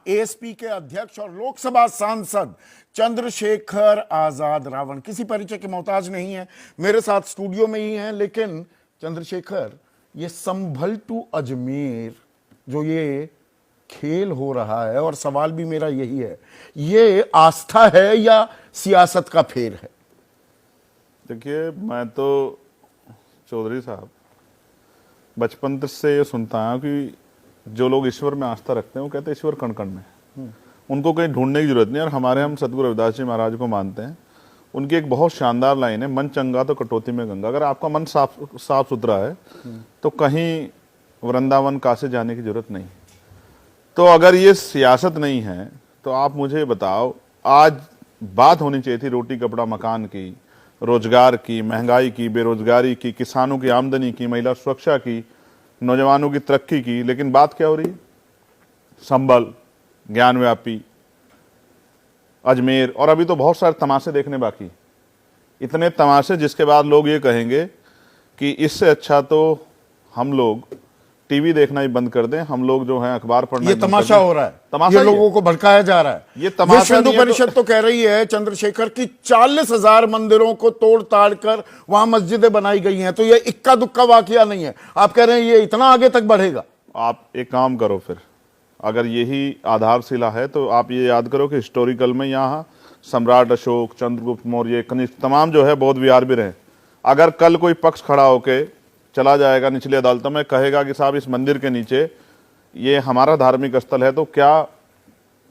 ASP के अध्यक्ष और लोकसभा सांसद चंद्रशेखर आजाद रावण किसी परिचय के मोहताज नहीं है, मेरे साथ स्टूडियो में ही हैं। लेकिन चंद्रशेखर, ये संभल टू अजमेर जो ये खेल हो रहा है, और सवाल भी मेरा यही है, ये आस्था है या सियासत का फेर है? देखिए, मैं तो चौधरी साहब बचपन से ये सुनता हूं कि जो लोग ईश्वर में आस्था रखते हैं वो कहते हैं ईश्वर कण कण में, उनको कहीं ढूंढने की जरूरत नहीं। और हमारे हम सतगुरु रविदास जी महाराज को मानते हैं। उनकी एक बहुत शानदार लाइन है, मन चंगा तो कटौती में गंगा। अगर आपका मन साफ सुथरा है तो कहीं वृंदावन काशी जाने की जरूरत नहीं। तो अगर ये सियासत नहीं है तो आप मुझे बताओ, आज बात होनी चाहिए थी रोटी कपड़ा मकान की, रोजगार की, महंगाई की, बेरोजगारी की, किसानों की आमदनी की, महिला सुरक्षा की, नौजवानों की तरक्की की। लेकिन बात क्या हो रही है? संभल, ज्ञानव्यापी, अजमेर, और अभी तो बहुत सारे तमाशे देखने बाकी। इतने तमाशे जिसके बाद लोग ये कहेंगे कि इससे अच्छा तो हम लोग टीवी देखना ही बंद कर दें, हम लोग जो है अखबार पढ़ना। ये तमाशा हो रहा है, तमाशा ये लोगों को भड़काया जा रहा है। ये तमाशा विश्व हिंदू परिषद तो कह रही है चंद्रशेखर की 40,000 मंदिरों को तोड़ ताड़ कर वहां मस्जिदें बनाई गई हैं, तो ये इक्का दुक्का वाकया नहीं है। आप कह रहे हैं ये इतना आगे तक बढ़ेगा? आप एक काम करो, फिर अगर यही आधारशिला है तो आप ये याद करो कि हिस्टोरिकल में यहाँ सम्राट अशोक, चंद्रगुप्त मौर्य, कनिष्क, तमाम जो है बौद्ध विहार भी रहे। अगर कल कोई पक्ष खड़ा होके चला जाएगा निचली अदालतों में, कहेगा कि साहब इस मंदिर के नीचे ये हमारा धार्मिक स्थल है, तो क्या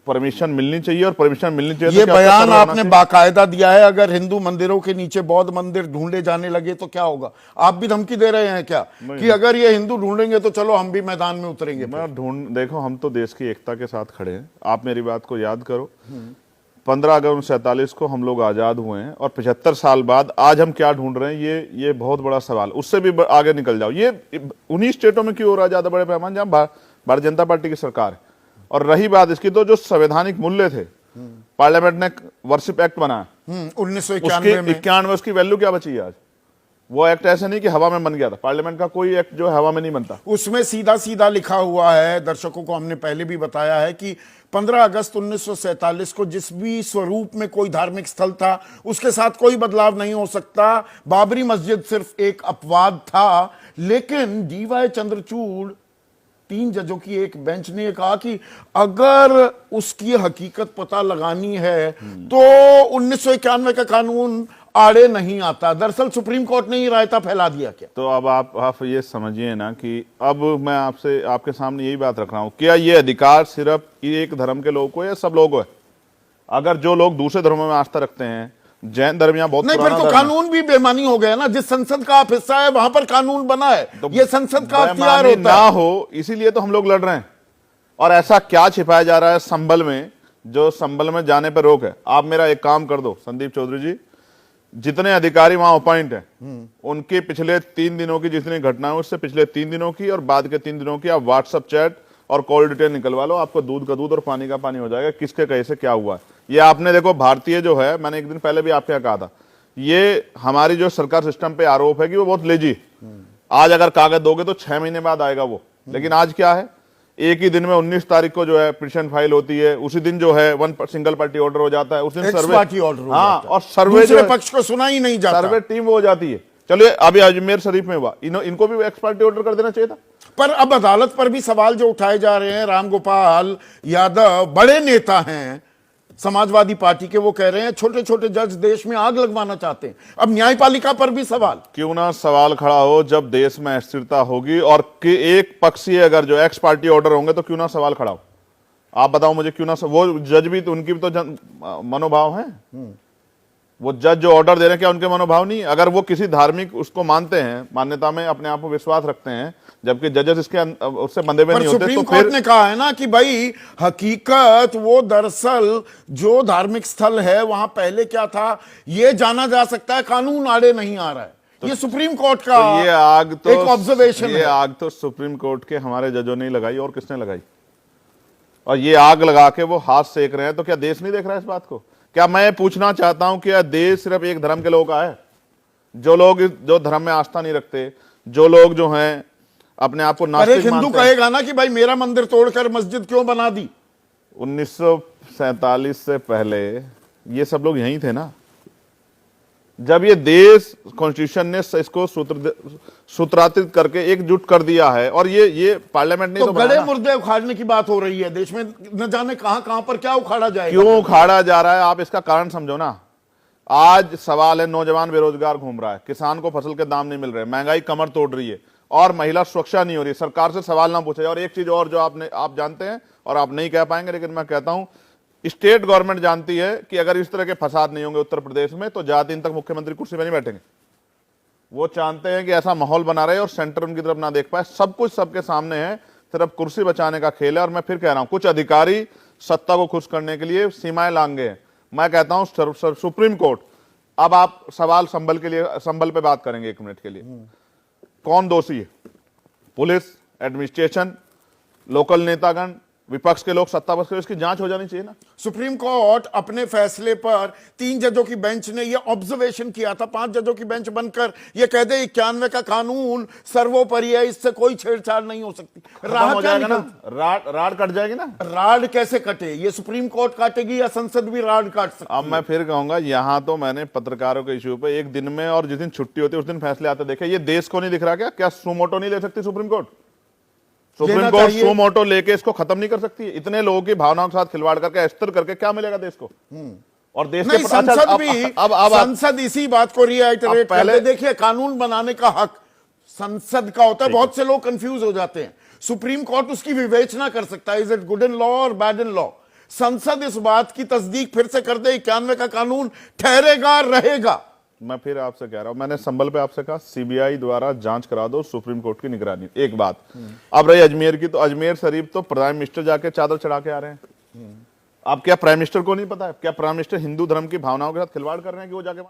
परमिशन मिलनी चाहिए? और परमिशन मिलनी चाहिए ये बयान आपने बाकायदा दिया है। अगर हिंदू मंदिरों के नीचे बौद्ध मंदिर ढूंढे जाने लगे तो क्या होगा? आप भी धमकी दे रहे हैं क्या कि अगर ये हिंदू ढूंढेंगे तो चलो हम भी मैदान में उतरेंगे? देखो, हम तो देश की एकता के साथ खड़े हैं। आप मेरी बात को याद करो, 15 अगस्त 47 को हम लोग आजाद हुए हैं, और 75 साल बाद आज हम क्या ढूंढ रहे हैं, ये बहुत बड़ा सवाल। उससे भी आगे निकल जाओ, ये उन्हीं स्टेटों में क्यों हो रहा है ज्यादा बड़े पैमाने जहां भारतीय जनता पार्टी की सरकार है। और रही बात इसकी, तो जो संवैधानिक मूल्य थे, पार्लियामेंट ने वर्शिप एक्ट बनाया 1991, उसकी वैल्यू क्या बची है आज? वो एक्ट ऐसे नहीं कि हवा में बन गया था। पार्लियामेंट का कोई एक्ट जो हवा में नहीं बनता। उसमें सीधा सीधा लिखा हुआ है, दर्शकों को हमने पहले भी बताया है कि 15 अगस्त 1947 को जिस भी स्वरूप में कोई धार्मिक स्थल था उसके साथ कोई बदलाव नहीं हो सकता। बाबरी मस्जिद सिर्फ एक अपवाद था। लेकिन डीवाई चंद्रचूड़, 3 जजों की एक बेंच ने कहा कि अगर उसकी हकीकत पता लगानी है तो 1991 का कानून आड़े नहीं आता। दरअसल सुप्रीम कोर्ट ने ही रायता फैला दिया क्या? तो अब आप ये समझिए ना कि अब मैं आपके सामने यही बात रख रहा हूं, क्या ये अधिकार सिर्फ एक धर्म के लोगों को या सब लोगों को है? अगर जो लोग दूसरे धर्मों में आस्था रखते हैं, जैन धर्म या बहुत नहीं, फिर तो कानून भी बेमानी हो गया ना। जिस संसद का आप हिस्सा है वहां पर कानून बना है, तो ये संसद का अख्तियार होता है। ना हो, इसीलिए तो हम लोग लड़ रहे हैं। और ऐसा क्या छिपाया जा रहा है संभल में, जो संभल में जाने पर रोक है? आप मेरा एक काम कर दो संदीप चौधरी जी, जितने अधिकारी वहां अपॉइंट हैं उनके पिछले 3 दिनों की जितनी घटनाएं, उससे पिछले 3 दिनों की और बाद के 3 दिनों की आप व्हाट्सएप चैट और कॉल डिटेल निकलवा लो। आपको दूध का दूध और पानी का पानी हो जाएगा, किसके कैसे क्या हुआ है। ये आपने देखो, भारतीय जो है, मैंने एक दिन पहले भी आपके यहाँ कहा था, ये हमारी जो सरकार सिस्टम पे आरोप है कि वो बहुत लेजी। आज अगर कागज दोगे तो 6 महीने बाद आएगा वो। लेकिन आज क्या है, एक ही दिन में 19 तारीख को जो है पिटीशन फाइल होती है, उसी दिन जो है सिंगल पार्टी ऑर्डर हो जाता है, उस दिन सर्वे ऑर्डर। हाँ, और सर्वे दूसरे पक्ष को सुना ही नहीं जाता, सर्वे टीम हो जाती है। चलिए, अभी अजमेर शरीफ में हुआ, इनको भी एक्स पार्टी ऑर्डर कर देना चाहिए था। पर अब अदालत पर भी सवाल जो उठाए जा रहे हैं, राम गोपाल यादव बड़े नेता हैं समाजवादी पार्टी के, वो कह रहे हैं छोटे छोटे जज देश में आग लगवाना चाहते हैं। अब न्यायपालिका पर भी सवाल क्यों ना सवाल खड़ा हो जब देश में अस्थिरता होगी, और कि एक पक्षीय अगर जो एक्स पार्टी ऑर्डर होंगे तो क्यों ना सवाल खड़ा हो? आप बताओ मुझे, क्यों ना? वो जज भी तो, उनकी भी तो मनोभाव है। वो जज जो ऑर्डर दे रहे हैं, क्या उनके मनोभाव नहीं? अगर वो किसी धार्मिक उसको मानते हैं, मान्यता में अपने आप को विश्वास रखते हैं, जबकि जजेस इसके उससे बंधे हुए नहीं होते, सुप्रीम कोर्ट ने कहा है ना कि भाई हकीकत वो दरअसल जो धार्मिक स्थल है वहां पहले क्या था ये जाना जा सकता है, कानून आड़े नहीं आ रहा है। तो ये सुप्रीम कोर्ट का तो ये आग तो एक ऑब्जर्वेशन है। ये आग तो सुप्रीम कोर्ट के हमारे जजों ने लगाई, और किसने लगाई? और ये आग लगा के वो हाथ सेक रहे हैं, तो क्या देश नहीं देख रहा है इस बात को? क्या मैं पूछना चाहता हूं कि देश सिर्फ एक धर्म के लोगों का है? जो लोग जो धर्म में आस्था नहीं रखते, जो लोग जो हैं अपने आप को नास्तिक मानते हैं। हिंदू कहेगा ना कि भाई मेरा मंदिर तोड़कर मस्जिद क्यों बना दी? 1947 से पहले ये सब लोग यहीं थे ना, जब ये देश कॉन्स्टिट्यूशन ने इसको सूत्रांतरित करके एकजुट कर दिया है, और ये पार्लियामेंट ने तो तो बड़े बनाया। मुर्दे उखाड़ने की बात हो रही है देश में, न जाने कहां पर क्या उखाड़ा जाएगा। क्यों उखाड़ा जा रहा है, आप इसका कारण समझो ना। आज सवाल है, नौजवान बेरोजगार घूम रहा है, किसान को फसल के दाम नहीं मिल रहे, महंगाई कमर तोड़ रही है, और महिला सुरक्षा नहीं हो रही, सरकार से सवाल ना पूछे। और एक चीज और जो आप जानते हैं और आप नहीं कह पाएंगे, लेकिन मैं कहता हूं, स्टेट गवर्नमेंट जानती है कि अगर इस तरह के फसाद नहीं होंगे उत्तर प्रदेश में तो ज्यादा दिन तक मुख्यमंत्री कुर्सी में नहीं बैठेंगे। वो चाहते हैं कि ऐसा माहौल बना रहे और सेंटर उनकी तरफ ना देख पाए। सब कुछ सबके सामने है, सिर्फ कुर्सी बचाने का खेल है। और मैं फिर कह रहा हूं, कुछ अधिकारी सत्ता को खुश करने के लिए सीमाएं लांघे हैं। मैं कहता हूं सुप्रीम कोर्ट, अब आप सवाल संभल पे बात करेंगे 1 मिनट के लिए। कौन दोषी है? पुलिस, एडमिनिस्ट्रेशन, लोकल नेतागण, विपक्ष के लोग, सत्ता पक्ष के, इसकी जांच हो जानी चाहिए ना। सुप्रीम कोर्ट अपने फैसले पर 3 जजों की बेंच ने यह ऑब्जर्वेशन किया था, 5 जजों की बेंच बनकर यह कह दे 91 का कानून सर्वोपरि है, इससे कोई छेड़छाड़ नहीं हो सकती। राह हो जाएगा ना, राड कट जाएगी ना। राड कैसे कटे? ये सुप्रीम कोर्ट काटेगी या संसद भी राड काट सकती है? अब मैं फिर कहूंगा, यहां तो मैंने पत्रकारों के इश्यू पे एक दिन में, और जिस दिन छुट्टी होती है उस दिन फैसले आते देखे। ये देश को नहीं दिख रहा क्या सुमोटो नहीं ले सकती supreme court? Supreme court suo motu लेके इसको खत्म नहीं कर सकती? इतने लोगों की भावनाओं के साथ खिलवाड़ करके, अस्थिर करके क्या मिलेगा देश को? और देश नहीं, के संसद भी संसद इसी बात को रिआइटरेट पहले देखिए, कानून बनाने का हक संसद का होता है। बहुत से लोग कंफ्यूज हो जाते हैं। सुप्रीम कोर्ट उसकी विवेचना कर सकता है, is it good in law और बैड इन लॉ। संसद इस बात की तस्दीक फिर से कर दे 91 का कानून ठहरेगा, रहेगा। मैं फिर आपसे कह रहा हूं, मैंने संभल पे आपसे कहा सीबीआई द्वारा जांच करा दो, सुप्रीम कोर्ट की निगरानी। एक बात। अब रही अजमेर की, तो अजमेर शरीफ तो प्राइम मिनिस्टर जाके चादर चढ़ा के आ रहे हैं। अब क्या प्राइम मिनिस्टर को नहीं पता है? क्या प्राइम मिनिस्टर हिंदू धर्म की भावनाओं के साथ खिलवाड़ कर रहे हैं कि वो जाके